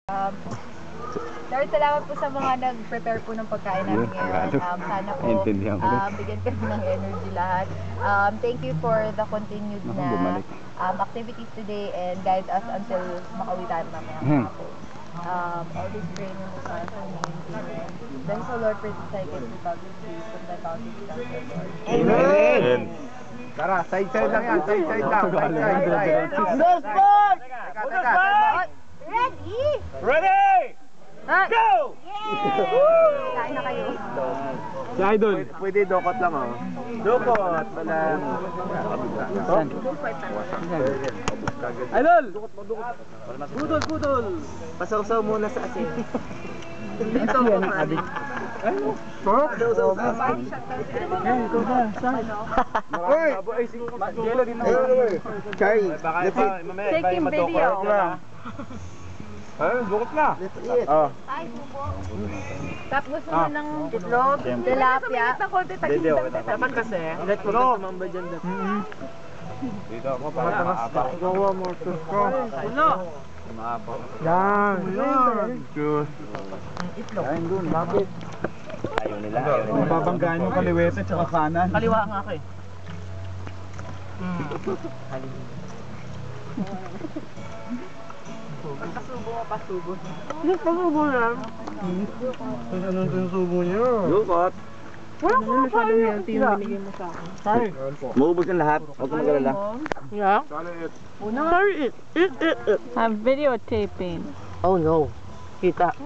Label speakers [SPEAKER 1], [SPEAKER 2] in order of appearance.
[SPEAKER 1] Lord, salamat po sa mga nag-prepare po ng pagkain namin ngayon. Sana po bigyan kami ng energy lahat. Thank you for the continued na activities today and guide us until makauwi tayo mamaya po. Always pray mo sa name. Amen. Then so Lord, for this I can republic peace from the bounty of the Lord.
[SPEAKER 2] Amen!
[SPEAKER 3] Tara, side-side lang yan. Side-side lang. Side-side.
[SPEAKER 1] Teka. Ready?
[SPEAKER 2] Ready! Go!
[SPEAKER 1] Kain na kayo.
[SPEAKER 2] Si Idol.
[SPEAKER 3] Pwede dokot lang oh. Dokot. Walang...
[SPEAKER 2] Saan? Idol! Budol, budol!
[SPEAKER 3] Pasaw-saw muna sa asin.
[SPEAKER 2] Ito yan ang adik. Ano?
[SPEAKER 3] Pasaw-saw sa asin.
[SPEAKER 2] Yan, ikaw ba? Saan?
[SPEAKER 3] Uy!
[SPEAKER 2] Jello din ako.
[SPEAKER 3] Charlie,
[SPEAKER 1] Taking video.
[SPEAKER 2] Ay, bukot na.
[SPEAKER 3] let's eat.
[SPEAKER 1] Ay, subo. Tapos gusto mo ng itlog, tilapia.
[SPEAKER 3] Dapat kasi, let ko na tumamba dyan.
[SPEAKER 2] Dito ako para maapaw.
[SPEAKER 3] Gawa mo ito.
[SPEAKER 2] Ulo! Maapaw.
[SPEAKER 3] Yan. Diyos.
[SPEAKER 1] Itlog.
[SPEAKER 3] Yan dun, bakit?
[SPEAKER 2] Ayaw nila. Mababanggaan yung kaliwete tsaka kanan.
[SPEAKER 1] Kaliwa nga ako eh. Pasubo mo, pasubo.
[SPEAKER 3] Pasubo yan. Anong sinusubo niyo? Lukot.
[SPEAKER 1] Wala ko masyadong healthy yung binigay mo sa akin.
[SPEAKER 3] Sorry.
[SPEAKER 2] Maubos ng lahat. Huwag kang magalala.
[SPEAKER 1] Yeah?
[SPEAKER 3] Sorry, eat.
[SPEAKER 1] I'm videotaping.
[SPEAKER 3] Oh no. Kita.